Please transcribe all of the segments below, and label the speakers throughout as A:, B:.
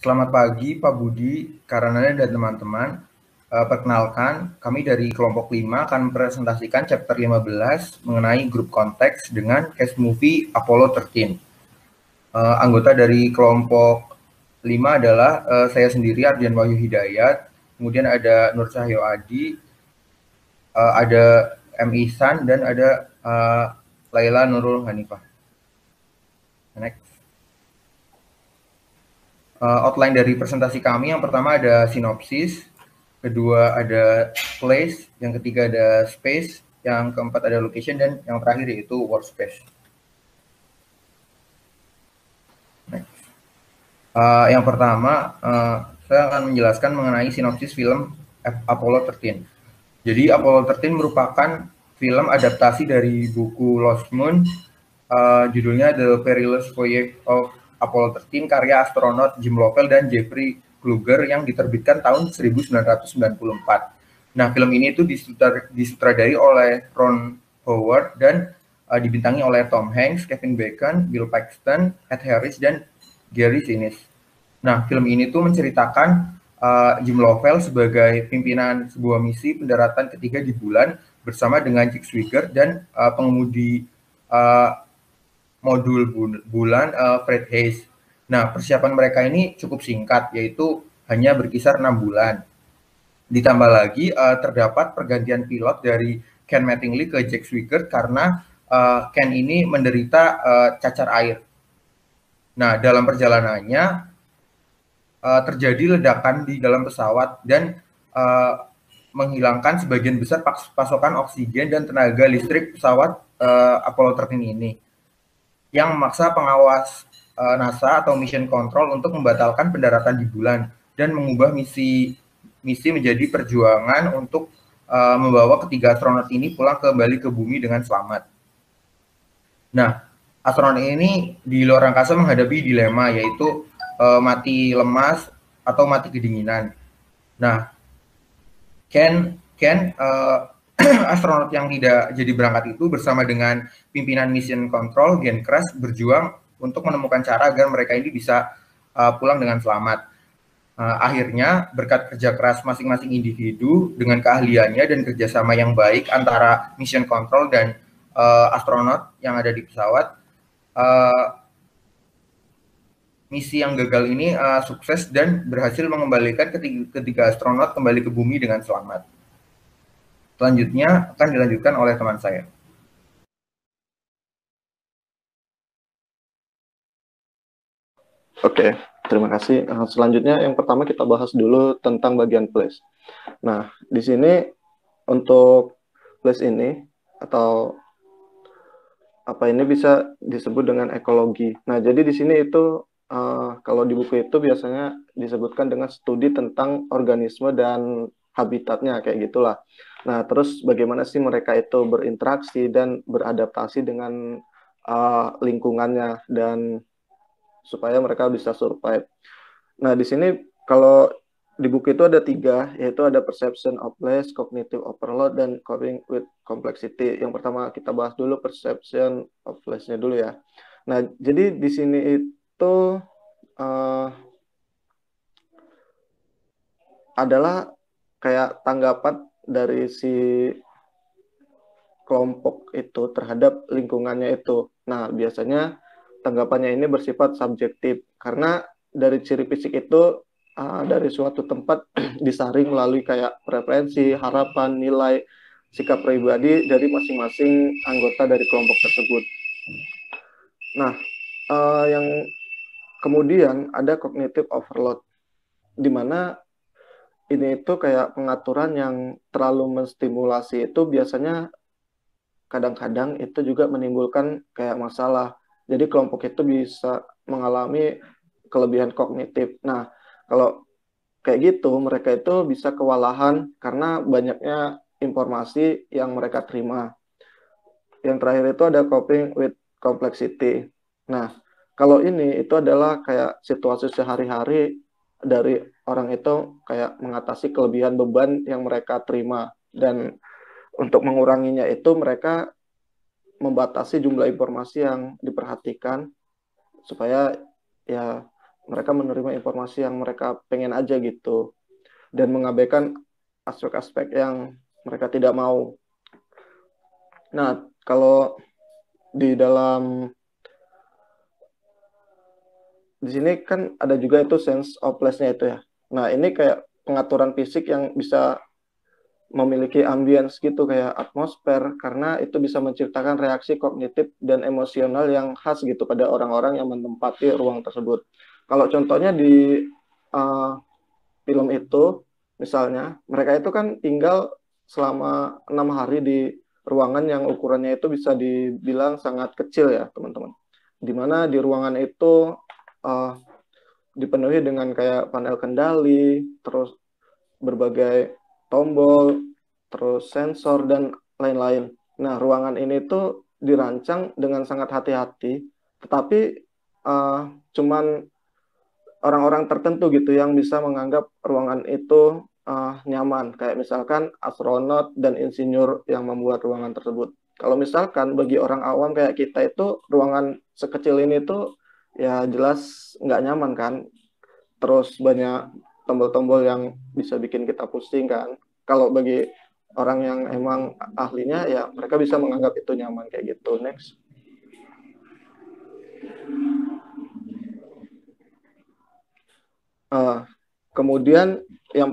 A: Selamat pagi Pak Budi, Karanana dan teman-teman. Perkenalkan, kami dari kelompok 5 akan mempresentasikan chapter 15 mengenai grup konteks dengan case movie Apollo 13. Anggota dari kelompok 5 adalah saya sendiri Ardian Wahyu Hidayat, kemudian ada Nur Cahyo Adi, ada M. Ihsan, dan ada Laila Nurul Hanifah. Next. Outline dari presentasi kami, yang pertama ada sinopsis, kedua ada place, yang ketiga ada space, yang keempat ada location, dan yang terakhir yaitu workspace. Next. Yang pertama, saya akan menjelaskan mengenai sinopsis film Apollo 13. Jadi Apollo 13 merupakan film adaptasi dari buku Lost Moon, judulnya The Perilous Voyage of Apollo 13, karya astronot Jim Lovell dan Jeffrey Kluger yang diterbitkan tahun 1994. Nah, film ini itu disutradari oleh Ron Howard dan dibintangi oleh Tom Hanks, Kevin Bacon, Bill Paxton, Ed Harris, dan Gary Sinise. Nah, film ini tuh menceritakan Jim Lovell sebagai pimpinan sebuah misi pendaratan ketiga di bulan bersama dengan Jake Swigert dan pengemudi modul bulan Fred Hayes. Nah, persiapan mereka ini cukup singkat, yaitu hanya berkisar 6 bulan. Ditambah lagi terdapat pergantian pilot dari Ken Mattingly ke Jake Swigert karena Ken ini menderita cacar air. Nah, dalam perjalanannya terjadi ledakan di dalam pesawat dan menghilangkan sebagian besar pasokan oksigen dan tenaga listrik pesawat Apollo 13 ini, yang memaksa pengawas NASA atau Mission Control untuk membatalkan pendaratan di bulan dan mengubah misi menjadi perjuangan untuk membawa ketiga astronot ini pulang kembali ke bumi dengan selamat. Nah, astronot ini di luar angkasa menghadapi dilema, yaitu mati lemas atau mati kedinginan. Nah, Ken astronot yang tidak jadi berangkat itu bersama dengan pimpinan Mission Control, Gen Crash, berjuang untuk menemukan cara agar mereka ini bisa pulang dengan selamat. Akhirnya, berkat kerja keras masing-masing individu dengan keahliannya dan kerjasama yang baik antara Mission Control dan astronot yang ada di pesawat, misi yang gagal ini sukses dan berhasil mengembalikan ketiga astronot kembali ke bumi dengan selamat. Selanjutnya akan dilanjutkan oleh teman saya.
B: Oke, terima kasih. Selanjutnya yang pertama kita bahas dulu tentang bagian place. Nah, di sini untuk place ini atau apa ini bisa disebut dengan ekologi. Nah, jadi di sini itu kalau di buku itu biasanya disebutkan dengan studi tentang organisme dan habitatnya kayak gitulah. Nah, terus bagaimana sih mereka itu berinteraksi dan beradaptasi dengan lingkungannya dan supaya mereka bisa survive. Nah, di sini kalau di buku itu ada 3, yaitu ada perception of place, cognitive overload, dan coping with complexity. Yang pertama kita bahas dulu perception of place-nya dulu ya. Nah, jadi di sini itu adalah kayak tanggapan dari si kelompok itu terhadap lingkungannya itu. Nah, biasanya tanggapannya ini bersifat subjektif karena dari ciri fisik itu dari suatu tempat disaring melalui kayak preferensi, harapan, nilai, sikap pribadi dari masing-masing anggota dari kelompok tersebut. Nah, yang kemudian ada cognitive overload, di mana ini itu kayak pengaturan yang terlalu menstimulasi itu biasanya kadang-kadang itu juga menimbulkan kayak masalah. Jadi kelompok itu bisa mengalami kelebihan kognitif. Nah, kalau kayak gitu, mereka itu bisa kewalahan karena banyaknya informasi yang mereka terima. Yang terakhir itu ada coping with complexity. Nah, kalau ini itu adalah kayak situasi sehari-hari dari orang itu kayak mengatasi kelebihan beban yang mereka terima. Dan untuk menguranginya itu mereka membatasi jumlah informasi yang diperhatikan supaya ya mereka menerima informasi yang mereka pengen aja gitu, dan mengabaikan aspek-aspek yang mereka tidak mau. Nah, kalau di dalam di sini kan ada juga itu sense of place-nya itu ya. Nah, ini kayak pengaturan fisik yang bisa memiliki ambience gitu, kayak atmosfer, karena itu bisa menciptakan reaksi kognitif dan emosional yang khas gitu pada orang-orang yang menempati ruang tersebut. Kalau contohnya di uh, film itu, misalnya mereka itu kan tinggal selama 6 hari di ruangan yang ukurannya itu bisa dibilang sangat kecil ya teman-teman. Dimana di ruangan itu uh, dipenuhi dengan kayak panel kendali, terus berbagai tombol, terus sensor, dan lain-lain. Nah, ruangan ini tuh dirancang dengan sangat hati-hati, tetapi cuman orang-orang tertentu gitu yang bisa menganggap ruangan itu nyaman, kayak misalkan astronot dan insinyur yang membuat ruangan tersebut. Kalau misalkan bagi orang awam kayak kita itu, ruangan sekecil ini tuh ya jelas nggak nyaman kan, terus banyak tombol-tombol yang bisa bikin kita pusing kan. Kalau bagi orang yang emang ahlinya ya mereka bisa menganggap itu nyaman kayak gitu. Next. Kemudian yang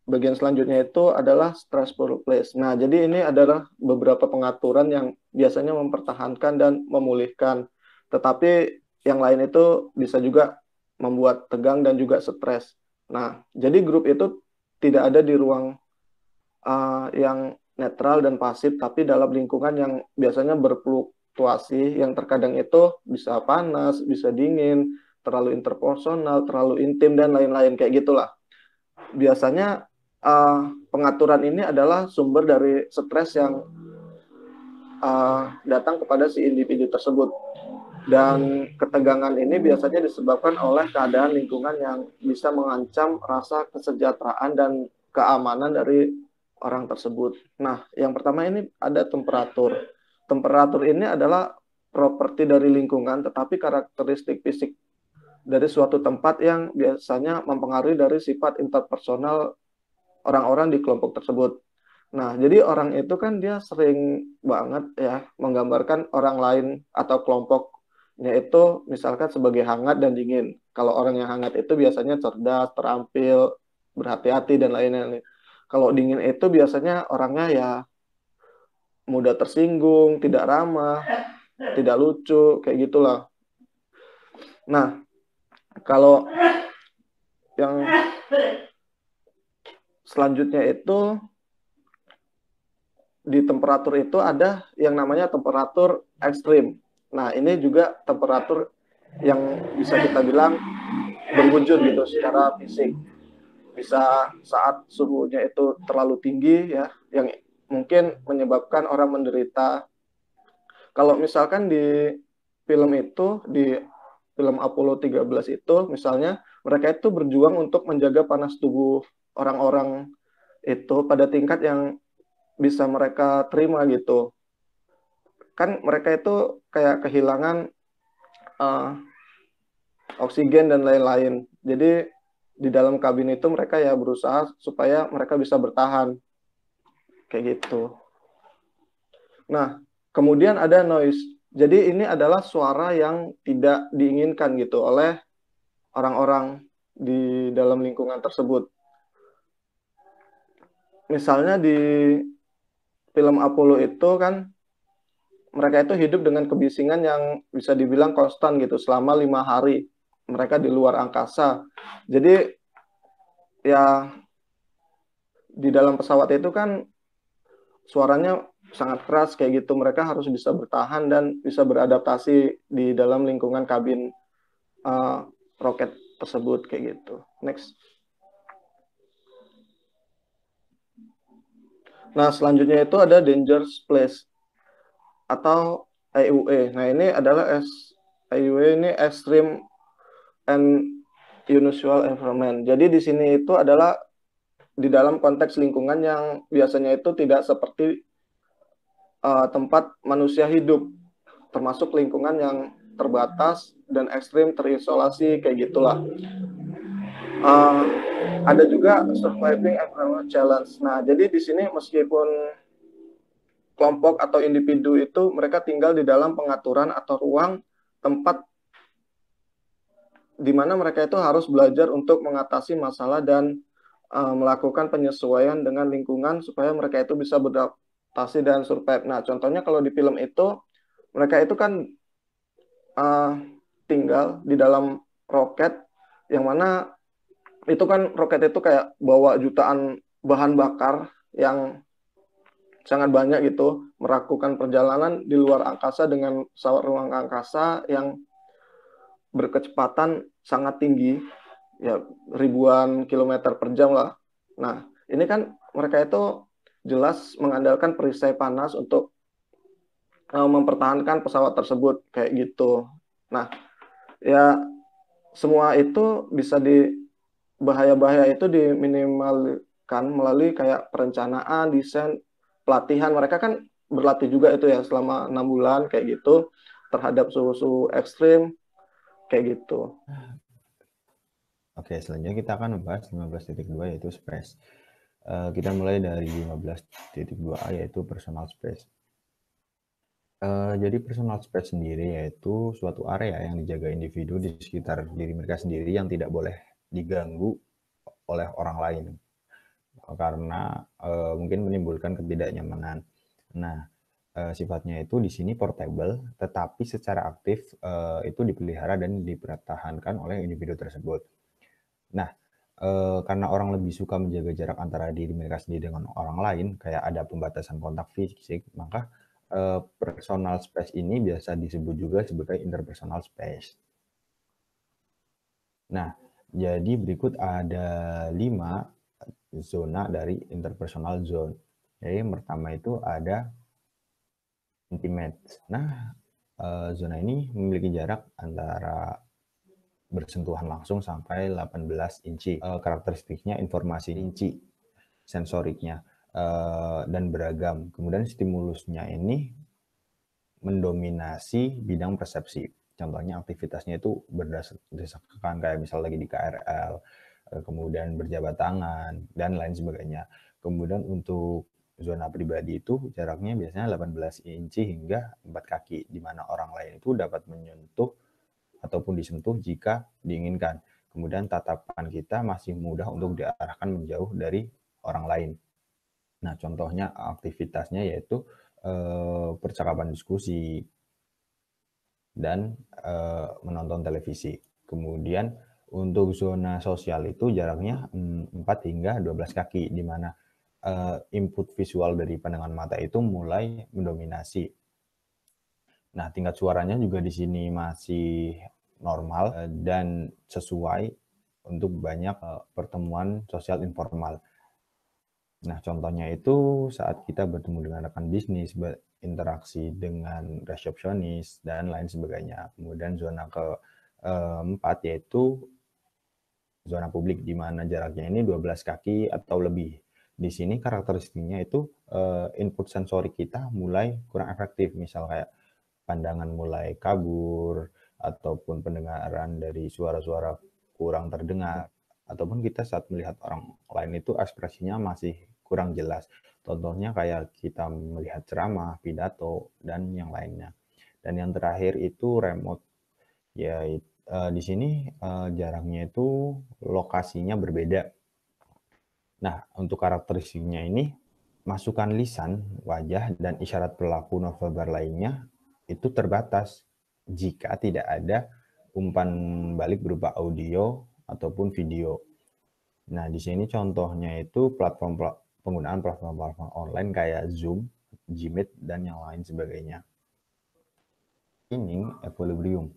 B: bagian selanjutnya itu adalah stressful place. Nah, jadi ini adalah beberapa pengaturan yang biasanya mempertahankan dan memulihkan. Tetapi yang lain itu bisa juga membuat tegang dan juga stres. Nah, jadi grup itu tidak ada di ruang yang netral dan pasif, tapi dalam lingkungan yang biasanya berfluktuasi, yang terkadang itu bisa panas, bisa dingin, terlalu interpersonal, terlalu intim, dan lain-lain kayak gitulah. Biasanya pengaturan ini adalah sumber dari stres yang datang kepada si individu tersebut. Dan ketegangan ini biasanya disebabkan oleh keadaan lingkungan yang bisa mengancam rasa kesejahteraan dan keamanan dari orang tersebut. Nah, yang pertama ini ada temperatur. Temperatur ini adalah properti dari lingkungan, tetapi karakteristik fisik dari suatu tempat yang biasanya mempengaruhi dari sifat interpersonal orang-orang di kelompok tersebut. Nah, jadi orang itu kan dia sering banget ya menggambarkan orang lain atau kelompoknya itu misalkan sebagai hangat dan dingin. Kalau orang yang hangat itu biasanya cerdas, terampil, berhati-hati, dan lain-lain. Kalau dingin itu biasanya orangnya ya mudah tersinggung, tidak ramah, tidak lucu, kayak gitulah. Nah, kalau yang selanjutnya itu di temperatur itu ada yang namanya temperatur ekstrim. Nah, ini juga temperatur yang bisa kita bilang berwujud gitu secara fisik. Bisa saat suhunya itu terlalu tinggi ya, yang mungkin menyebabkan orang menderita. Kalau misalkan di film itu, di film Apollo 13 itu, misalnya mereka itu berjuang untuk menjaga panas tubuh orang-orang itu pada tingkat yang bisa mereka terima gitu. Kan mereka itu kayak kehilangan oksigen dan lain-lain. Jadi di dalam kabin itu mereka ya berusaha supaya mereka bisa bertahan. Kayak gitu. Nah, kemudian ada noise. Jadi ini adalah suara yang tidak diinginkan gitu oleh orang-orang di dalam lingkungan tersebut. Misalnya di film Apollo itu kan mereka itu hidup dengan kebisingan yang bisa dibilang konstan gitu selama 5 hari. Mereka di luar angkasa. Jadi ya di dalam pesawat itu kan suaranya sangat keras kayak gitu. Mereka harus bisa bertahan dan bisa beradaptasi di dalam lingkungan kabin roket tersebut kayak gitu. Next. Nah, selanjutnya itu ada dangerous place atau AUE. Nah, ini adalah AUE ini extreme and unusual environment. Jadi di sini itu adalah di dalam konteks lingkungan yang biasanya itu tidak seperti tempat manusia hidup, termasuk lingkungan yang terbatas dan ekstrim terisolasi kayak gitulah. Uh, ada juga surviving environment challenge. Nah, jadi di sini meskipun kelompok atau individu itu mereka tinggal di dalam pengaturan atau ruang tempat di mana mereka itu harus belajar untuk mengatasi masalah dan melakukan penyesuaian dengan lingkungan supaya mereka itu bisa beradaptasi dan survive. Nah, contohnya kalau di film itu mereka itu kan uh, tinggal di dalam roket yang mana itu kan roket itu kayak bawa jutaan bahan bakar yang sangat banyak gitu, melakukan perjalanan di luar angkasa dengan pesawat ruang angkasa yang berkecepatan sangat tinggi, ya ribuan kilometer per jam lah. Nah, ini kan mereka itu jelas mengandalkan perisai panas untuk mempertahankan pesawat tersebut kayak gitu. Nah, ya semua itu bisa bahaya-bahaya itu diminimalkan melalui kayak perencanaan, desain, pelatihan. Mereka kan berlatih juga itu ya selama 6 bulan kayak gitu terhadap suhu-suhu ekstrim kayak gitu.
C: Oke, selanjutnya kita akan membahas 15.2 yaitu space. Kita mulai dari 15.2a yaitu personal space. Jadi personal space sendiri yaitu suatu area yang dijaga individu di sekitar diri mereka sendiri yang tidak boleh diganggu oleh orang lain karena mungkin menimbulkan ketidaknyamanan. Nah, sifatnya itu di sini portable, tetapi secara aktif itu dipelihara dan dipertahankan oleh individu tersebut. Nah, karena orang lebih suka menjaga jarak antara diri mereka sendiri dengan orang lain, kayak ada pembatasan kontak fisik, maka personal space ini biasa disebut juga sebagai interpersonal space. Nah, jadi berikut ada 5 zona dari interpersonal zone. Jadi yang pertama itu ada intimate. Nah, zona ini memiliki jarak antara bersentuhan langsung sampai 18 inci. Karakteristiknya informasi inci, sensoriknya, dan beragam. Kemudian stimulusnya ini mendominasi bidang persepsi. Contohnya aktivitasnya itu berdasarkan kayak misal lagi di KRL, kemudian berjabat tangan, dan lain sebagainya. Kemudian untuk zona pribadi itu jaraknya biasanya 18 inci hingga 4 kaki, di mana orang lain itu dapat menyentuh ataupun disentuh jika diinginkan. Kemudian tatapan kita masih mudah untuk diarahkan menjauh dari orang lain. Nah, contohnya aktivitasnya yaitu percakapan diskusi dan menonton televisi. Kemudian untuk zona sosial itu jaraknya 4 hingga 12 kaki, di mana input visual dari pandangan mata itu mulai mendominasi. Nah, tingkat suaranya juga di sini masih normal dan sesuai untuk banyak pertemuan sosial informal. Nah, contohnya itu saat kita bertemu dengan rekan bisnis, berinteraksi dengan resepsionis, dan lain sebagainya. Kemudian zona keempat yaitu zona publik, di mana jaraknya ini 12 kaki atau lebih. Di sini karakteristiknya itu input sensorik kita mulai kurang efektif, misal kayak pandangan mulai kabur, ataupun pendengaran dari suara-suara kurang terdengar, ataupun kita saat melihat orang lain itu ekspresinya masih kurang jelas. Contohnya kayak kita melihat ceramah, pidato, dan yang lainnya. Dan yang terakhir itu remote, ya di sini jaraknya itu lokasinya berbeda. Nah, untuk karakteristiknya ini, masukan lisan, wajah, dan isyarat perilaku nonverbal lainnya itu terbatas jika tidak ada umpan balik berupa audio ataupun video. Nah, di sini contohnya itu penggunaan platform online kayak Zoom, Gmeet, dan yang lain sebagainya. Ini equilibrium.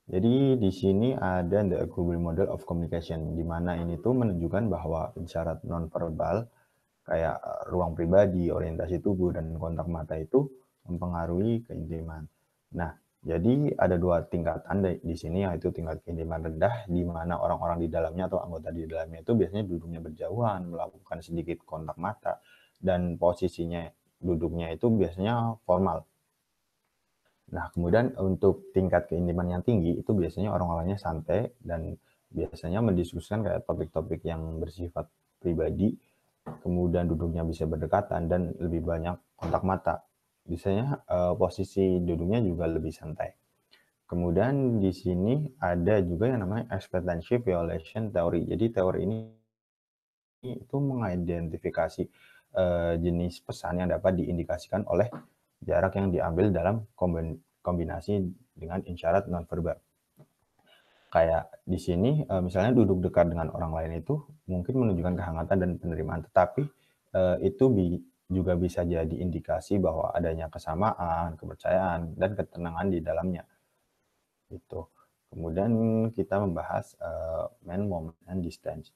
C: Jadi di sini ada the equilibrium model of communication, di mana ini tuh menunjukkan bahwa isyarat nonverbal kayak ruang pribadi, orientasi tubuh, dan kontak mata itu mempengaruhi keintiman. Nah, jadi ada 2 tingkatan di sini, yaitu tingkat keintiman rendah, di mana orang-orang di dalamnya atau anggota di dalamnya itu biasanya duduknya berjauhan, melakukan sedikit kontak mata, dan posisinya duduknya itu biasanya formal. Nah, kemudian untuk tingkat keintiman yang tinggi itu biasanya orang-orangnya santai dan biasanya mendiskusikan kayak topik-topik yang bersifat pribadi, kemudian duduknya bisa berdekatan dan lebih banyak kontak mata. Biasanya posisi duduknya juga lebih santai. Kemudian di sini ada juga yang namanya expectancy violation theory. Jadi teori ini itu mengidentifikasi jenis pesan yang dapat diindikasikan oleh jarak yang diambil dalam kombinasi dengan isyarat nonverbal. Kayak di sini misalnya duduk dekat dengan orang lain itu mungkin menunjukkan kehangatan dan penerimaan, tetapi itu juga bisa jadi indikasi bahwa adanya kesamaan, kepercayaan, dan ketenangan di dalamnya. Itu. Kemudian kita membahas man, moment, and distance.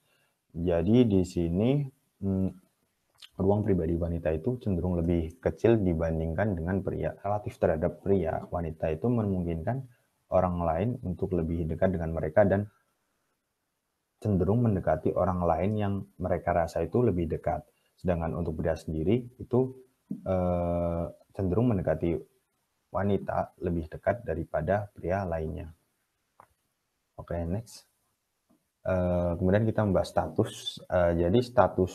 C: Jadi di sini ruang pribadi wanita itu cenderung lebih kecil dibandingkan dengan pria. Relatif terhadap pria, wanita itu memungkinkan orang lain untuk lebih dekat dengan mereka dan cenderung mendekati orang lain yang mereka rasa itu lebih dekat. Sedangkan untuk pria sendiri itu cenderung mendekati wanita lebih dekat daripada pria lainnya. Oke, next. Kemudian kita membahas status. Jadi status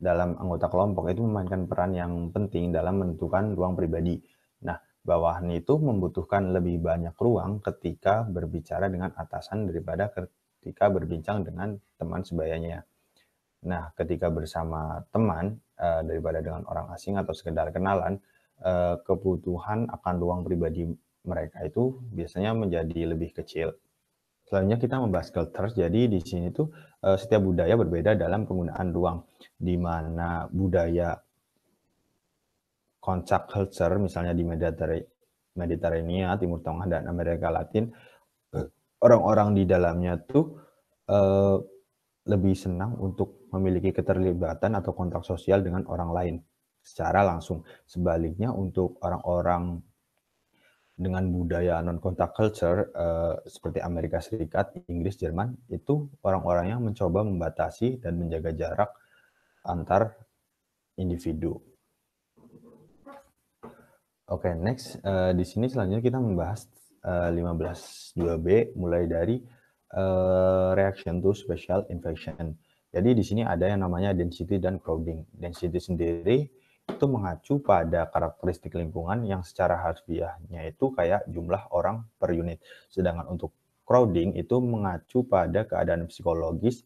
C: dalam anggota kelompok itu memainkan peran yang penting dalam menentukan ruang pribadi. Nah, bawahan itu membutuhkan lebih banyak ruang ketika berbicara dengan atasan daripada ketika berbincang dengan teman sebayanya. Nah, ketika bersama teman daripada dengan orang asing atau sekedar kenalan, kebutuhan akan ruang pribadi mereka itu biasanya menjadi lebih kecil. Selanjutnya kita membahas culture. Jadi di sini tuh setiap budaya berbeda dalam penggunaan ruang, di mana budaya kontak culture misalnya di Mediterania, Timur Tengah, dan Amerika Latin, orang-orang di dalamnya tuh lebih senang untuk memiliki keterlibatan atau kontak sosial dengan orang lain secara langsung. Sebaliknya untuk orang-orang dengan budaya non-kontak culture seperti Amerika Serikat, Inggris, Jerman, itu orang-orangnya mencoba membatasi dan menjaga jarak antar individu. Oke, next. Di sini selanjutnya kita membahas 15.2b mulai dari reaction to special infection. Jadi di sini ada yang namanya density dan crowding. Density sendiri itu mengacu pada karakteristik lingkungan yang secara harfiahnya itu kayak jumlah orang per unit. Sedangkan untuk crowding itu mengacu pada keadaan psikologis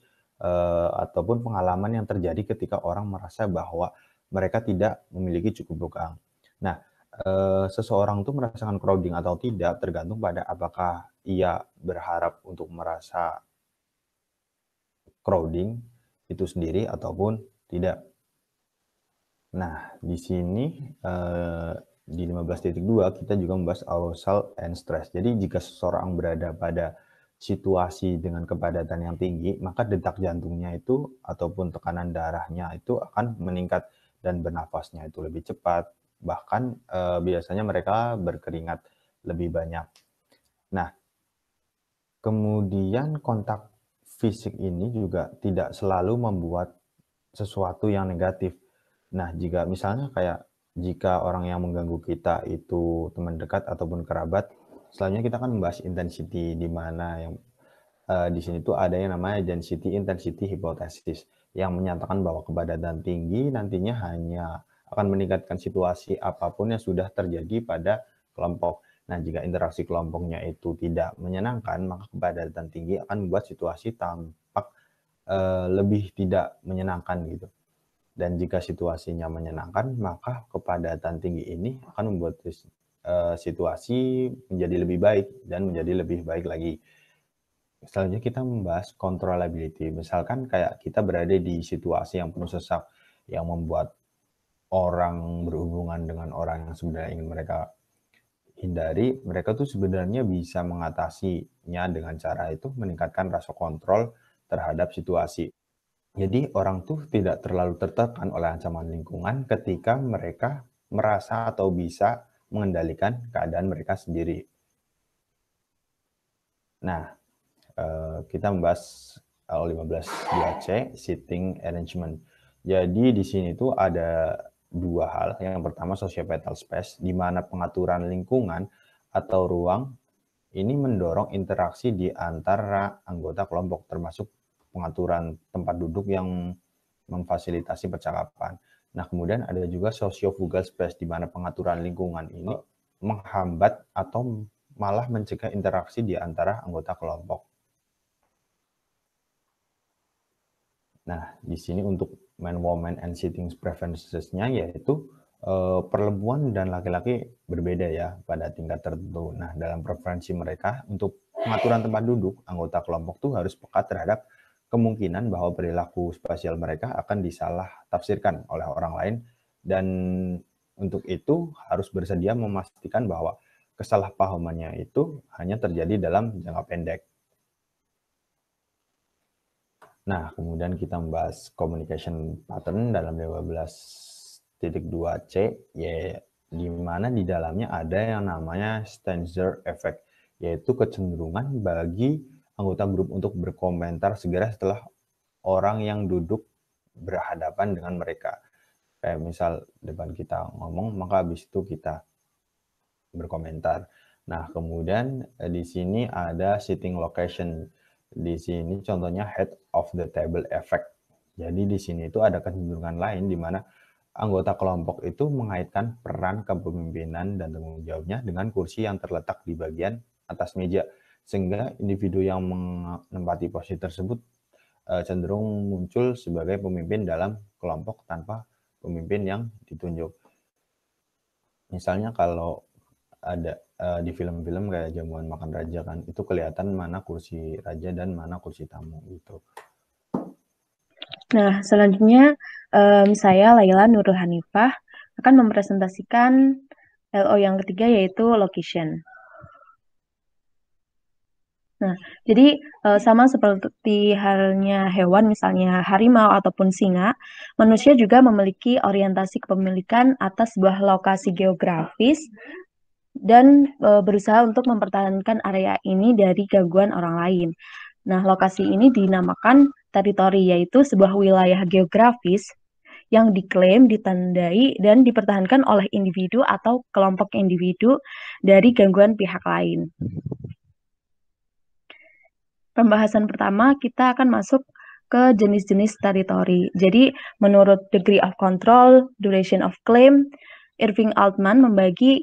C: ataupun pengalaman yang terjadi ketika orang merasa bahwa mereka tidak memiliki cukup ruang. Nah, seseorang itu merasakan crowding atau tidak tergantung pada apakah ia berharap untuk merasa crowding itu sendiri ataupun tidak. Nah, di sini di 15.2 kita juga membahas arousal and stress. Jadi jika seseorang berada pada situasi dengan kepadatan yang tinggi, maka detak jantungnya itu ataupun tekanan darahnya itu akan meningkat dan bernafasnya itu lebih cepat. Bahkan biasanya mereka berkeringat lebih banyak. Nah, kemudian kontak fisik ini juga tidak selalu membuat sesuatu yang negatif. Nah, jika misalnya kayak jika orang yang mengganggu kita itu teman dekat ataupun kerabat, selanjutnya kita akan membahas intensity, di mana yang di sini tuh ada yang namanya density intensity hypothesis yang menyatakan bahwa kepadatan tinggi nantinya hanya akan meningkatkan situasi apapun yang sudah terjadi pada kelompok. Nah, jika interaksi kelompoknya itu tidak menyenangkan, maka kepadatan tinggi akan membuat situasi tampak lebih tidak menyenangkan gitu. Dan jika situasinya menyenangkan, maka kepadatan tinggi ini akan membuat situasi menjadi lebih baik dan menjadi lebih baik lagi. Selanjutnya kita membahas controllability. Misalkan kayak kita berada di situasi yang penuh sesak, yang membuat orang berhubungan dengan orang yang sebenarnya ingin mereka hindari, mereka tuh sebenarnya bisa mengatasinya dengan cara itu meningkatkan rasa kontrol terhadap situasi. Jadi orang tuh tidak terlalu tertekan oleh ancaman lingkungan ketika mereka merasa atau bisa mengendalikan keadaan mereka sendiri. Nah, kita membahas 15.2c, seating arrangement. Jadi di sini tuh ada dua hal. Yang pertama societal space, di mana pengaturan lingkungan atau ruang ini mendorong interaksi di antara anggota kelompok, termasuk pengaturan tempat duduk yang memfasilitasi percakapan. Nah, kemudian ada juga sociofugal space, di mana pengaturan lingkungan ini menghambat atau malah mencegah interaksi di antara anggota kelompok. Nah, di sini untuk men, woman, and sitting preferences-nya yaitu perempuan dan laki-laki berbeda ya pada tingkat tertentu. Nah, dalam preferensi mereka untuk pengaturan tempat duduk, anggota kelompok tuh harus peka terhadap kemungkinan bahwa perilaku spasial mereka akan disalah tafsirkan oleh orang lain, dan untuk itu harus bersedia memastikan bahwa kesalahpahamannya itu hanya terjadi dalam jangka pendek. Nah, kemudian kita membahas communication pattern dalam 15.2c, ya, di mana di dalamnya ada yang namanya Stanzer effect, yaitu kecenderungan bagi anggota grup untuk berkomentar segera setelah orang yang duduk berhadapan dengan mereka. Kayak misal depan kita ngomong, maka habis itu kita berkomentar. Nah, kemudian di sini ada sitting location. Di sini contohnya head of the table effect. Jadi di sini itu ada kecenderungan lain di mana anggota kelompok itu mengaitkan peran kepemimpinan dan tanggung jawabnya dengan kursi yang terletak di bagian atas meja, sehingga individu yang menempati posisi tersebut cenderung muncul sebagai pemimpin dalam kelompok tanpa pemimpin yang ditunjuk. Misalnya kalau ada di film-film kayak Jamuan Makan Raja kan, itu kelihatan mana kursi raja dan mana kursi tamu gitu.
D: Nah, selanjutnya saya Laila Nurul Hanifah akan mempresentasikan LO yang ketiga, yaitu location. Nah, jadi sama seperti halnya hewan, misalnya harimau ataupun singa, manusia juga memiliki orientasi kepemilikan atas sebuah lokasi geografis dan berusaha untuk mempertahankan area ini dari gangguan orang lain. Nah, lokasi ini dinamakan teritori, yaitu sebuah wilayah geografis yang diklaim, ditandai, dan dipertahankan oleh individu atau kelompok individu dari gangguan pihak lain. Pembahasan pertama, kita akan masuk ke jenis-jenis teritori. Jadi, menurut degree of control, duration of claim, Irving Altman membagi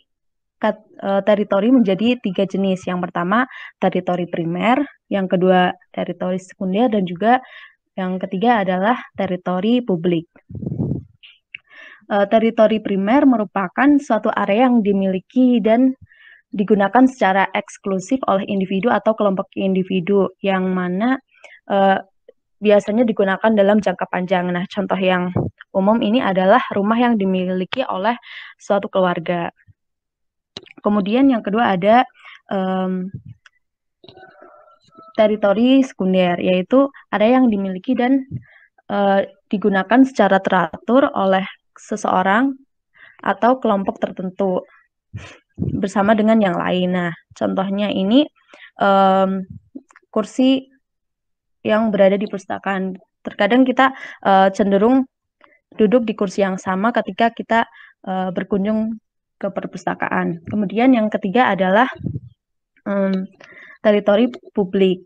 D: teritori menjadi 3 jenis. Yang pertama, teritori primer, yang kedua, teritori sekunder, dan juga yang ketiga adalah teritori publik. Teritori primer merupakan suatu area yang dimiliki dan digunakan secara eksklusif oleh individu atau kelompok individu, yang mana biasanya digunakan dalam jangka panjang. Nah, contoh yang umum ini adalah rumah yang dimiliki oleh suatu keluarga. Kemudian yang kedua ada teritori sekunder, yaitu area yang dimiliki dan digunakan secara teratur oleh seseorang atau kelompok tertentu bersama dengan yang lain. Nah, contohnya ini kursi yang berada di perpustakaan. Terkadang kita cenderung duduk di kursi yang sama ketika kita berkunjung ke perpustakaan. Kemudian yang ketiga adalah teritori publik,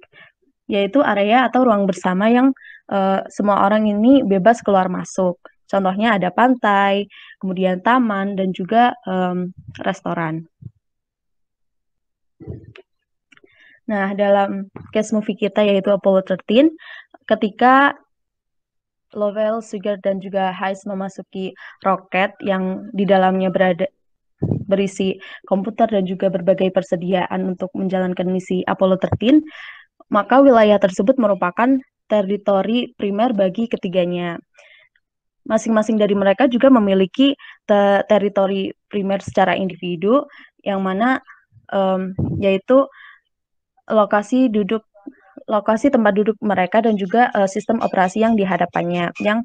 D: yaitu area atau ruang bersama yang semua orang ini bebas keluar masuk. Contohnya ada pantai, kemudian taman, dan juga restoran. Nah, dalam case movie kita yaitu Apollo 13, ketika Lovell, Sugar, dan juga Hayes memasuki roket yang di dalamnya berisi komputer dan juga berbagai persediaan untuk menjalankan misi Apollo 13, maka wilayah tersebut merupakan teritori primer bagi ketiganya. Masing-masing dari mereka juga memiliki teritori primer secara individu, yang mana yaitu lokasi tempat duduk mereka dan juga sistem operasi yang dihadapannya, yang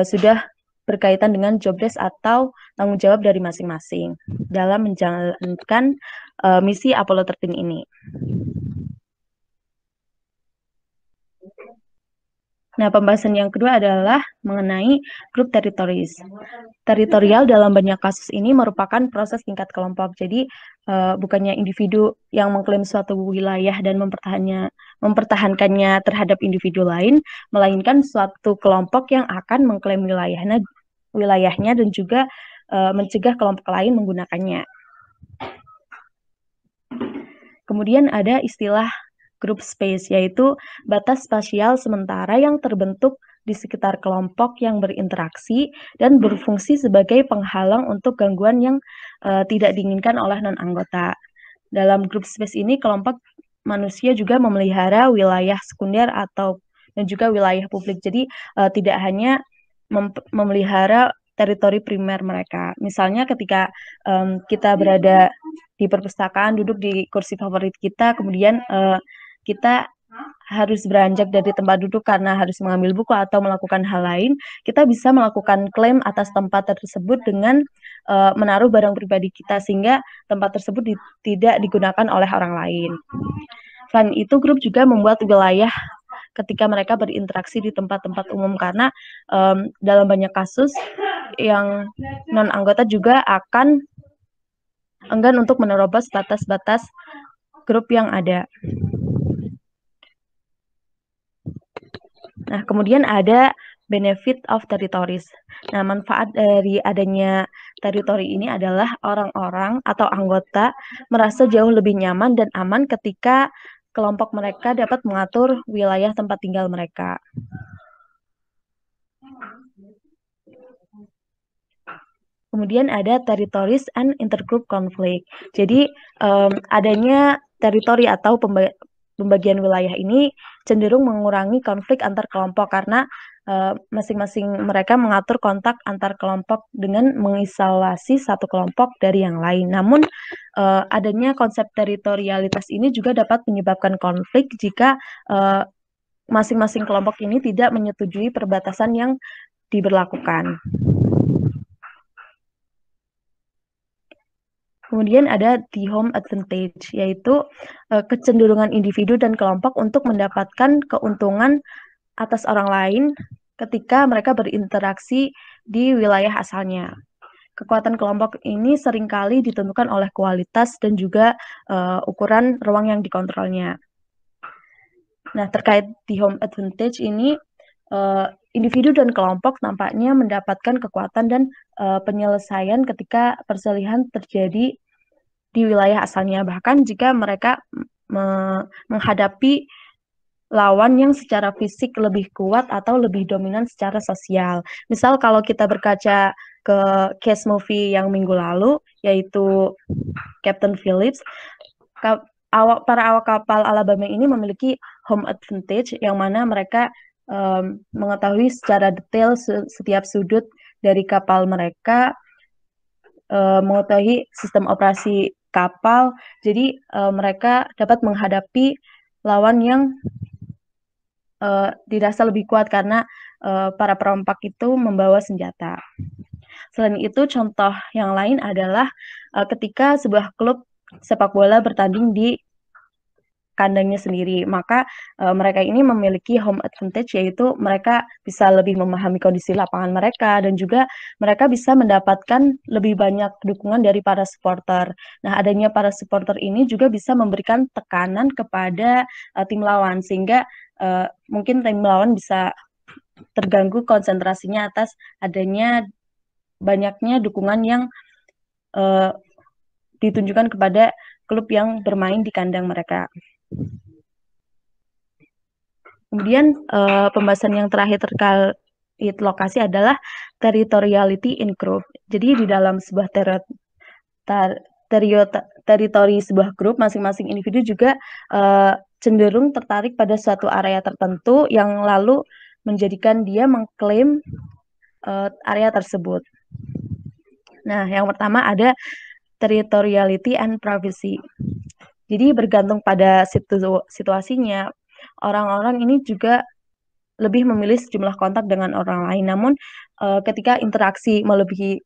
D: sudah berkaitan dengan job desk atau tanggung jawab dari masing-masing dalam menjalankan misi Apollo 13 ini. Nah, pembahasan yang kedua adalah mengenai grup teritoris. Teritorial dalam banyak kasus ini merupakan proses tingkat kelompok. Jadi, bukannya individu yang mengklaim suatu wilayah dan mempertahankannya terhadap individu lain, melainkan suatu kelompok yang akan mengklaim wilayahnya dan juga mencegah kelompok lain menggunakannya. Kemudian ada istilah group space, yaitu batas spasial sementara yang terbentuk di sekitar kelompok yang berinteraksi dan berfungsi sebagai penghalang untuk gangguan yang tidak diinginkan oleh non-anggota. Dalam group space ini, kelompok manusia juga memelihara wilayah sekunder dan juga wilayah publik. Jadi tidak hanya memelihara teritori primer mereka. Misalnya ketika kita berada di perpustakaan, duduk di kursi favorit kita, kemudian kita harus beranjak dari tempat duduk karena harus mengambil buku atau melakukan hal lain, kita bisa melakukan klaim atas tempat tersebut dengan menaruh barang pribadi kita sehingga tempat tersebut tidak digunakan oleh orang lain. Selain itu, grup juga membuat wilayah ketika mereka berinteraksi di tempat-tempat umum karena dalam banyak kasus yang non-anggota juga akan enggan untuk menerobos batas-batas grup yang ada. Nah, kemudian ada benefit of territories. Nah, manfaat dari adanya teritori ini adalah orang-orang atau anggota merasa jauh lebih nyaman dan aman ketika kelompok mereka dapat mengatur wilayah tempat tinggal mereka. Kemudian ada territories and intergroup conflict. Jadi adanya teritori atau pembagian wilayah ini cenderung mengurangi konflik antar kelompok karena masing-masing mereka mengatur kontak antar kelompok dengan mengisolasi satu kelompok dari yang lain. Namun adanya konsep teritorialitas ini juga dapat menyebabkan konflik jika masing-masing kelompok ini tidak menyetujui perbatasan yang diberlakukan. Kemudian ada the home advantage, yaitu kecenderungan individu dan kelompok untuk mendapatkan keuntungan atas orang lain ketika mereka berinteraksi di wilayah asalnya. Kekuatan kelompok ini seringkali ditentukan oleh kualitas dan juga ukuran ruang yang dikontrolnya. Nah, terkait the home advantage ini, individu dan kelompok nampaknya mendapatkan kekuatan dan penyelesaian ketika perselihan terjadi di wilayah asalnya, bahkan jika mereka menghadapi lawan yang secara fisik lebih kuat atau lebih dominan secara sosial. Misal kalau kita berkaca ke case movie yang minggu lalu, yaitu Captain Phillips, para awak kapal Alabama ini memiliki home advantage yang mana mereka mengetahui secara detail setiap sudut dari kapal mereka, mengetahui sistem operasi kapal, jadi mereka dapat menghadapi lawan yang dirasa lebih kuat karena para perompak itu membawa senjata. Selain itu, contoh yang lain adalah ketika sebuah klub sepak bola bertanding di kandangnya sendiri, maka mereka ini memiliki home advantage, yaitu mereka bisa lebih memahami kondisi lapangan mereka dan juga mereka bisa mendapatkan lebih banyak dukungan dari para supporter. Nah, adanya para supporter ini juga bisa memberikan tekanan kepada tim lawan sehingga mungkin tim lawan bisa terganggu konsentrasinya atas adanya banyaknya dukungan yang ditunjukkan kepada klub yang bermain di kandang mereka. Kemudian pembahasan yang terakhir terkait lokasi adalah territoriality in group. Jadi di dalam sebuah teritori sebuah grup, masing-masing individu juga cenderung tertarik pada suatu area tertentu yang lalu menjadikan dia mengklaim area tersebut. Nah, yang pertama ada territoriality and privacy. Jadi bergantung pada situasinya, orang-orang ini juga lebih memilih sejumlah kontak dengan orang lain. Namun ketika interaksi melebihi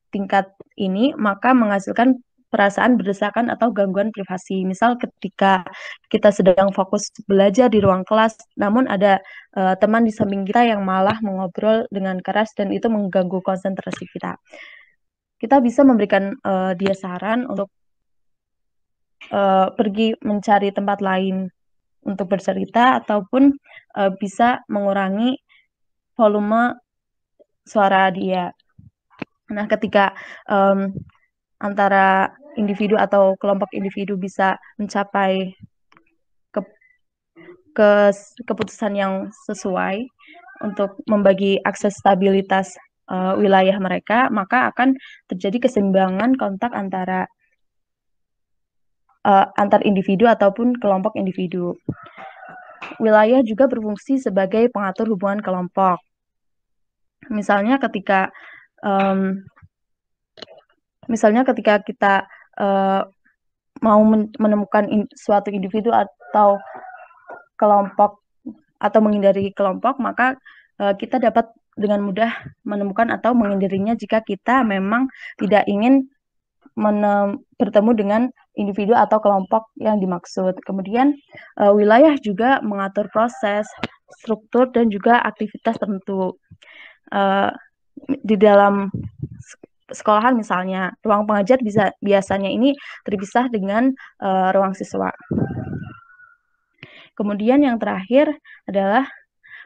D: tingkat ini, maka menghasilkan perasaan berdesakan atau gangguan privasi. Misal ketika kita sedang fokus belajar di ruang kelas, namun ada teman di samping kita yang malah mengobrol dengan keras dan itu mengganggu konsentrasi kita. Kita bisa memberikan dia saran untuk pergi mencari tempat lain untuk bercerita ataupun bisa mengurangi volume suara dia. Nah, ketika antara individu atau kelompok individu bisa mencapai keputusan yang sesuai untuk membagi akses stabilitas wilayah mereka, maka akan terjadi keseimbangan kontak antara antar individu ataupun kelompok individu. Wilayah juga berfungsi sebagai pengatur hubungan kelompok. Misalnya ketika kita mau menemukan suatu individu atau kelompok atau menghindari kelompok, maka kita dapat dengan mudah menemukan atau menghindarinya jika kita memang tidak ingin bertemu dengan individu atau kelompok yang dimaksud. Kemudian wilayah juga mengatur proses, struktur, dan juga aktivitas tertentu. Di dalam sekolahan misalnya, ruang pengajar biasanya ini terpisah dengan ruang siswa. Kemudian yang terakhir adalah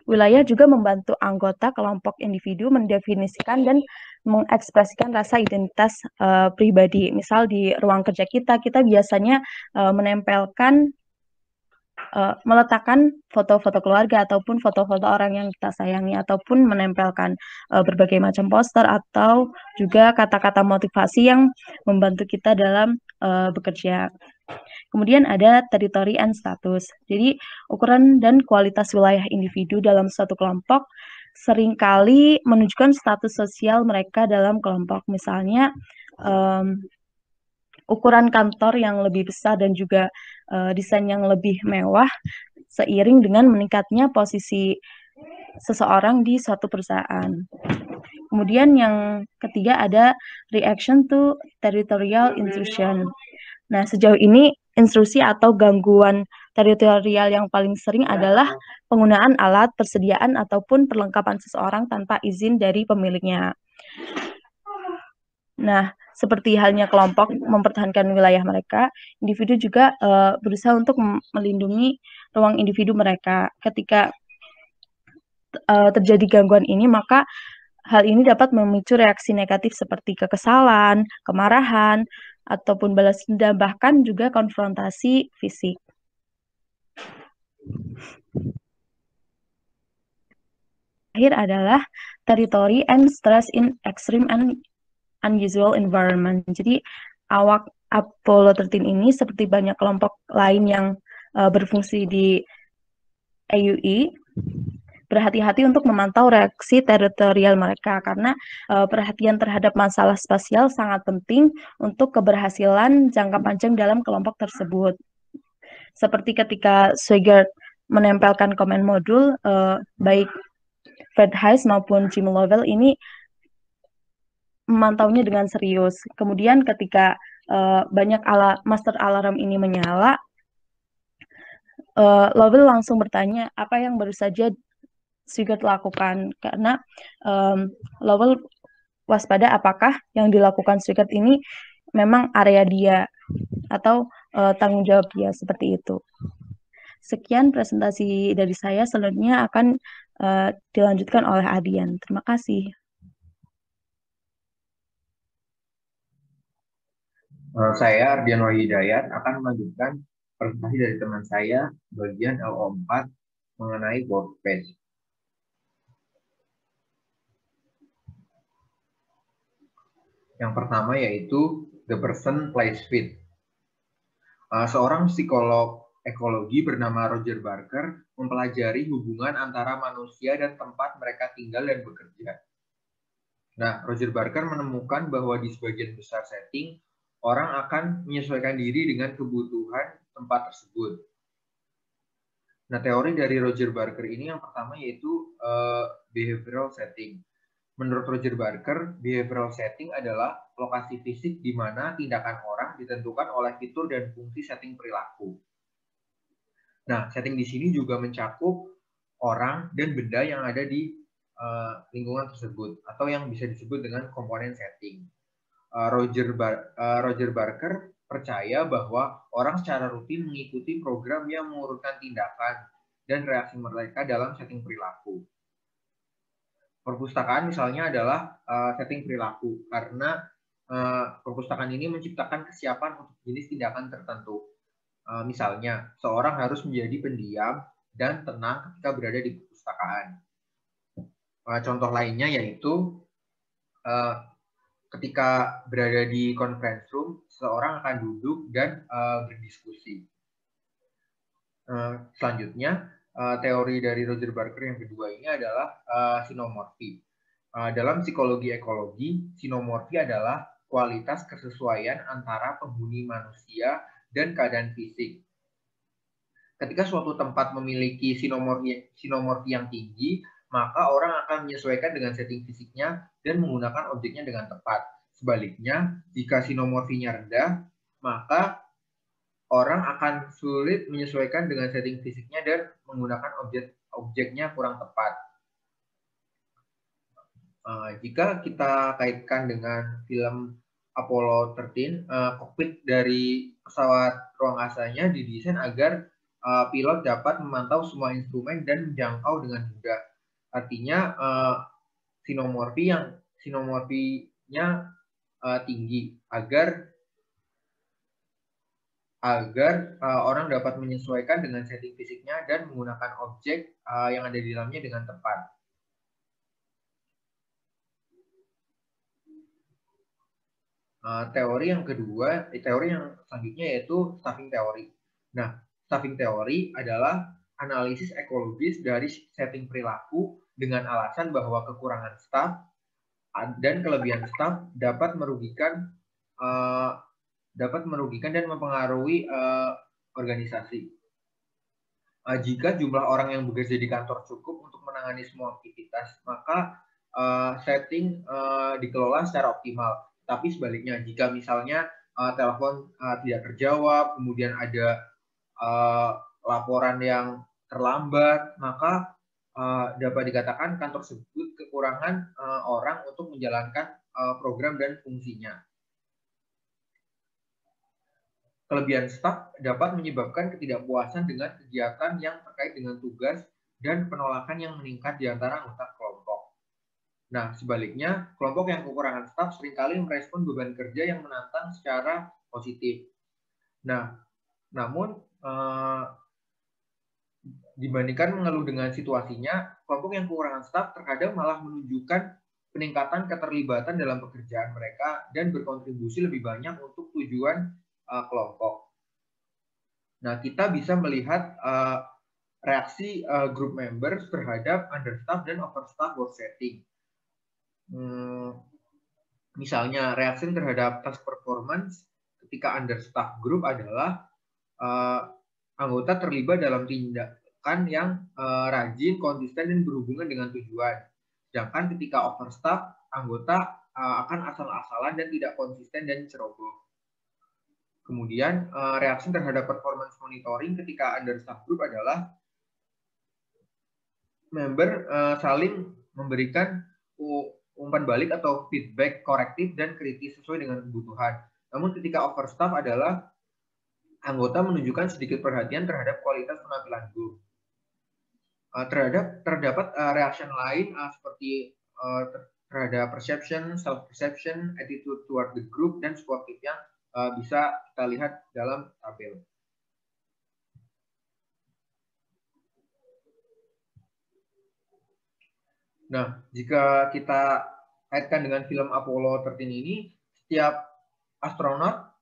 D: wilayah juga membantu anggota kelompok individu mendefinisikan dan mengekspresikan rasa identitas pribadi. Misal di ruang kerja kita biasanya meletakkan foto-foto keluarga ataupun foto-foto orang yang kita sayangi, ataupun menempelkan berbagai macam poster atau juga kata-kata motivasi yang membantu kita dalam bekerja. Kemudian ada teritori and status. Jadi ukuran dan kualitas wilayah individu dalam suatu kelompok seringkali menunjukkan status sosial mereka dalam kelompok. Misalnya ukuran kantor yang lebih besar dan juga desain yang lebih mewah seiring dengan meningkatnya posisi seseorang di suatu perusahaan. Kemudian yang ketiga ada reaction to territorial intrusion. Nah, sejauh ini intrusi atau gangguan teritorial yang paling sering adalah penggunaan alat, persediaan, ataupun perlengkapan seseorang tanpa izin dari pemiliknya. Nah, seperti halnya kelompok mempertahankan wilayah mereka, individu juga berusaha untuk melindungi ruang individu mereka. Ketika terjadi gangguan ini, maka hal ini dapat memicu reaksi negatif seperti kekesalan, kemarahan, ataupun balas dendam, bahkan juga konfrontasi fisik. Terakhir adalah territory and stress in extreme and unusual environment. Jadi awak Apollo 13 ini seperti banyak kelompok lain yang berfungsi di AUE, berhati-hati untuk memantau reaksi teritorial mereka karena perhatian terhadap masalah spasial sangat penting untuk keberhasilan jangka panjang dalam kelompok tersebut. Seperti ketika Swigert menempelkan command modul, baik Fred Hayes maupun Jim Lovell ini memantaunya dengan serius. Kemudian ketika banyak master alarm ini menyala, Lovell langsung bertanya apa yang baru saja Swigert lakukan, karena Lovell waspada apakah yang dilakukan Swigert ini memang area dia atau tanggung jawab dia, seperti itu. Sekian presentasi dari saya, selanjutnya akan dilanjutkan oleh Adian. Terima kasih.
A: Saya Ardian Wahidayat akan melanjutkan presentasi dari teman saya bagian LO4 mengenai workspace. Yang pertama yaitu the person place fit. Seorang psikolog ekologi bernama Roger Barker mempelajari hubungan antara manusia dan tempat mereka tinggal dan bekerja. Nah, Roger Barker menemukan bahwa di sebagian besar setting, orang akan menyesuaikan diri dengan kebutuhan tempat tersebut. Nah, teori dari Roger Barker ini yang pertama yaitu behavioral setting. Menurut Roger Barker, behavioral setting adalah lokasi fisik di mana tindakan orang ditentukan oleh fitur dan fungsi setting perilaku. Nah, setting di sini juga mencakup orang dan benda yang ada di lingkungan tersebut atau yang bisa disebut dengan komponen setting. Roger Barker percaya bahwa orang secara rutin mengikuti program yang mengurutkan tindakan dan reaksi mereka dalam setting perilaku. Perpustakaan misalnya adalah setting perilaku karena perpustakaan ini menciptakan kesiapan untuk jenis tindakan tertentu. Misalnya, seorang harus menjadi pendiam dan tenang ketika berada di perpustakaan. Contoh lainnya yaitu ketika berada di conference room, seorang akan duduk dan berdiskusi. Selanjutnya, teori dari Roger Barker yang kedua ini adalah sinomorfi. Dalam psikologi ekologi, sinomorfi adalah kualitas kesesuaian antara penghuni manusia dan keadaan fisik. Ketika suatu tempat memiliki sinomorfi yang tinggi, maka orang akan menyesuaikan dengan setting fisiknya dan menggunakan objeknya dengan tepat. Sebaliknya, jika sinomorfinya rendah, maka orang akan sulit menyesuaikan dengan setting fisiknya dan menggunakan objeknya kurang tepat. Jika kita kaitkan dengan film Apollo 13, kokpit dari pesawat ruang angkasanya didesain agar pilot dapat memantau semua instrumen dan menjangkau dengan mudah. Artinya sinomorfinya tinggi agar orang dapat menyesuaikan dengan setting fisiknya dan menggunakan objek yang ada di dalamnya dengan tepat. Teori yang kedua, teori yang selanjutnya yaitu staffing teori. Nah, staffing teori adalah analisis ekologis dari setting perilaku dengan alasan bahwa kekurangan staf dan kelebihan staf dapat merugikan dan mempengaruhi organisasi. Jika jumlah orang yang bekerja di kantor cukup untuk menangani semua aktivitas, maka setting dikelola secara optimal. Tapi sebaliknya, jika misalnya telepon tidak terjawab, kemudian ada laporan yang terlambat, maka dapat dikatakan kantor tersebut kekurangan orang untuk menjalankan program dan fungsinya. Kelebihan staf dapat menyebabkan ketidakpuasan dengan kegiatan yang terkait dengan tugas dan penolakan yang meningkat di antara anggota kelompok. Nah, sebaliknya, kelompok yang kekurangan staf seringkali merespon beban kerja yang menantang secara positif. Nah, namun dibandingkan mengeluh dengan situasinya, kelompok yang kekurangan staf terkadang malah menunjukkan peningkatan keterlibatan dalam pekerjaan mereka dan berkontribusi lebih banyak untuk tujuan kelompok. Nah, kita bisa melihat reaksi group members terhadap understaff dan overstaff work setting. Misalnya, reaksi terhadap task performance ketika understaff group adalah anggota terlibat dalam tindakan yang rajin, konsisten, dan berhubungan dengan tujuan. Sedangkan ketika overstaff, anggota akan asal-asalan dan tidak konsisten dan ceroboh. Kemudian reaksi terhadap performance monitoring ketika understaff group adalah member saling memberikan umpan balik atau feedback korektif dan kritis sesuai dengan kebutuhan. Namun ketika overstaff adalah anggota menunjukkan sedikit perhatian terhadap kualitas penampilan grup. Terdapat reaction lain seperti terhadap perception, self-perception, attitude toward the group, dan supportive yang bisa kita lihat dalam tabel. Nah, jika kita kaitkan dengan film Apollo 13 ini, setiap astronot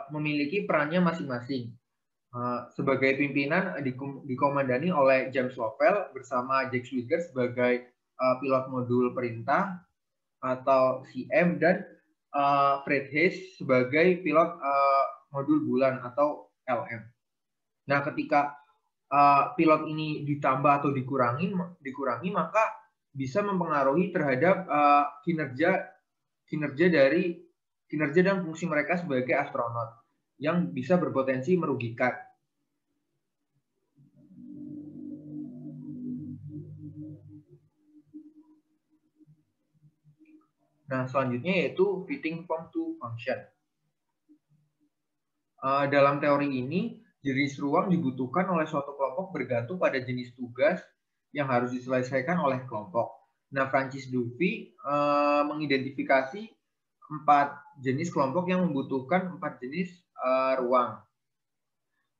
A: memiliki perannya masing-masing. Sebagai pimpinan dikomandani oleh James Lovell bersama Jack Swigert sebagai pilot modul perintah atau CM, dan Fred Haise sebagai pilot modul bulan atau LM. Nah, ketika pilot ini ditambah atau dikurangi, maka bisa mempengaruhi terhadap kinerja dari kinerja dan fungsi mereka sebagai astronot yang bisa berpotensi merugikan. Nah, selanjutnya yaitu fitting form to function. Dalam teori ini, jenis ruang dibutuhkan oleh suatu kelompok bergantung pada jenis tugas yang harus diselesaikan oleh kelompok. Nah, Francis Dufy mengidentifikasi 4 jenis kelompok yang membutuhkan 4 jenis ruang.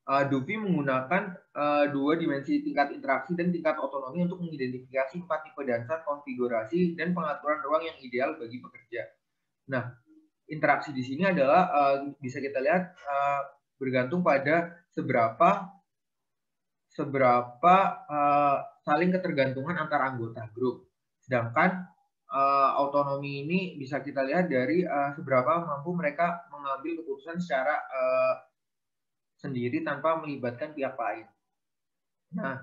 A: Dufy menggunakan 2 dimensi tingkat interaksi dan tingkat otonomi untuk mengidentifikasi 4 tipe dasar konfigurasi dan pengaturan ruang yang ideal bagi pekerja. Nah, interaksi di sini adalah bisa kita lihat bergantung pada seberapa saling ketergantungan antar anggota grup. Sedangkan autonomi ini bisa kita lihat dari seberapa mampu mereka mengambil keputusan secara sendiri tanpa melibatkan pihak lain. Nah,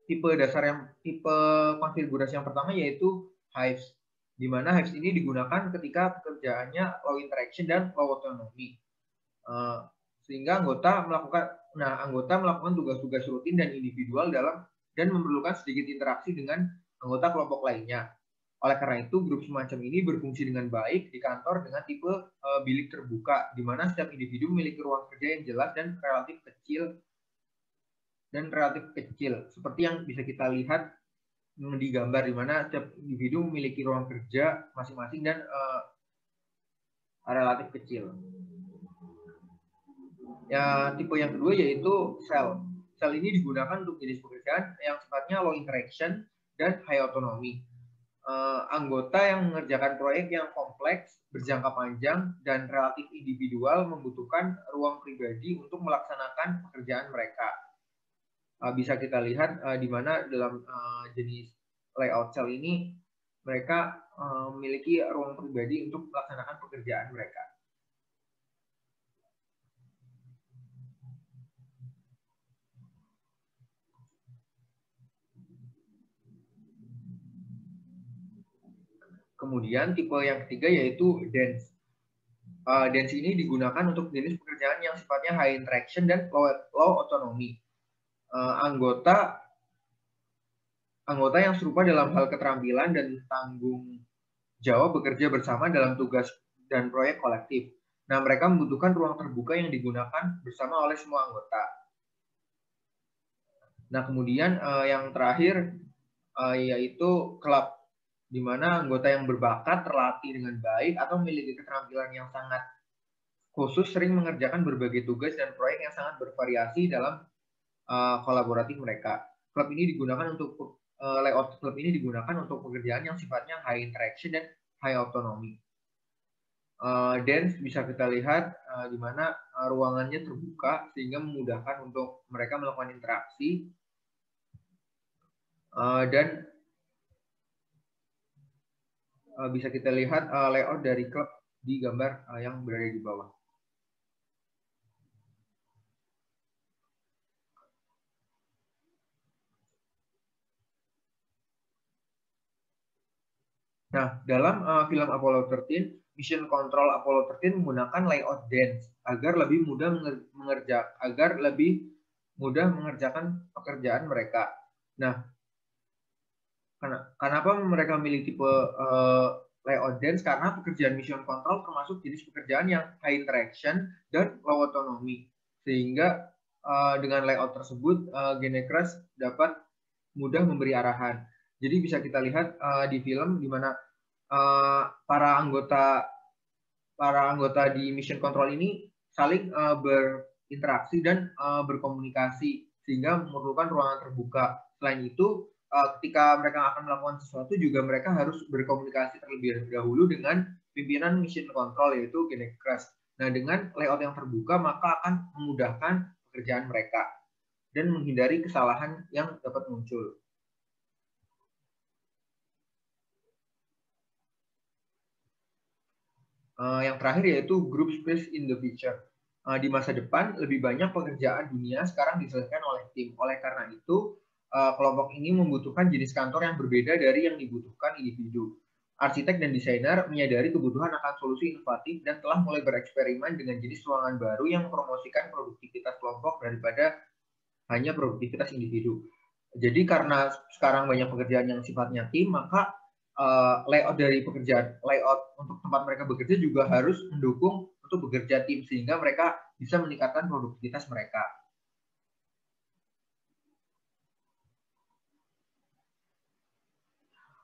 A: tipe konfigurasi yang pertama yaitu hives, di mana hives ini digunakan ketika pekerjaannya low interaction dan low autonomy, sehingga anggota melakukan tugas-tugas rutin dan individual dan memerlukan sedikit interaksi dengan anggota kelompok lainnya. Oleh karena itu, grup semacam ini berfungsi dengan baik di kantor dengan tipe bilik terbuka, di mana setiap individu memiliki ruang kerja yang jelas dan relatif kecil, seperti yang bisa kita lihat di gambar, di mana setiap individu memiliki ruang kerja masing-masing dan relatif kecil. Ya, tipe yang kedua yaitu cell. Cell ini digunakan untuk jenis pekerjaan yang sifatnya low interaction dan high autonomy. Anggota yang mengerjakan proyek yang kompleks, berjangka panjang, dan relatif individual membutuhkan ruang pribadi untuk melaksanakan pekerjaan mereka. Bisa kita lihat di mana dalam jenis layout cell ini mereka memiliki ruang pribadi untuk melaksanakan pekerjaan mereka. Kemudian tipe yang ketiga yaitu dense. Dense ini digunakan untuk jenis pekerjaan yang sifatnya high interaction dan low autonomy. Anggota yang serupa dalam hal keterampilan dan tanggung jawab bekerja bersama dalam tugas dan proyek kolektif. Nah, mereka membutuhkan ruang terbuka yang digunakan bersama oleh semua anggota. Nah, kemudian yang terakhir yaitu club, di mana anggota yang berbakat, terlatih dengan baik, atau memiliki keterampilan yang sangat khusus sering mengerjakan berbagai tugas dan proyek yang sangat bervariasi dalam kolaboratif mereka. Layout klub ini digunakan untuk pekerjaan yang sifatnya high interaction dan high autonomy. Dense bisa kita lihat di mana ruangannya terbuka sehingga memudahkan untuk mereka melakukan interaksi dan bisa kita lihat layout dari klub di gambar yang berada di bawah. Nah, dalam film Apollo 13, Mission Control Apollo 13 menggunakan layout dense agar lebih mudah mengerjakan pekerjaan mereka. Nah, kenapa mereka memilih tipe layout dense? Karena pekerjaan mission control termasuk jenis pekerjaan yang high interaction dan low autonomy. Sehingga dengan layout tersebut, GeneCrush dapat mudah memberi arahan. Jadi bisa kita lihat di film di mana para anggota di mission control ini saling berinteraksi dan berkomunikasi sehingga memerlukan ruangan terbuka. Selain itu, ketika mereka akan melakukan sesuatu juga mereka harus berkomunikasi terlebih dahulu dengan pimpinan mission control yaitu GeneCrush. Nah, dengan layout yang terbuka maka akan memudahkan pekerjaan mereka dan menghindari kesalahan yang dapat muncul. Yang terakhir yaitu group space in the future. Di masa depan lebih banyak pekerjaan dunia sekarang diselesaikan oleh tim. Oleh karena itu kelompok ini membutuhkan jenis kantor yang berbeda dari yang dibutuhkan individu. arsitek dan desainer menyadari kebutuhan akan solusi inovatif dan telah mulai bereksperimen dengan jenis ruangan baru yang mempromosikan produktivitas kelompok daripada hanya produktivitas individu. Jadi karena sekarang banyak pekerjaan yang sifatnya tim, maka layout dari pekerjaan, layout untuk tempat mereka bekerja juga harus mendukung untuk bekerja tim sehingga mereka bisa meningkatkan produktivitas mereka.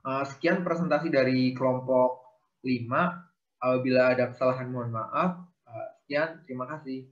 A: Sekian presentasi dari kelompok 5. Apabila ada kesalahan mohon maaf. Sekian, terima kasih.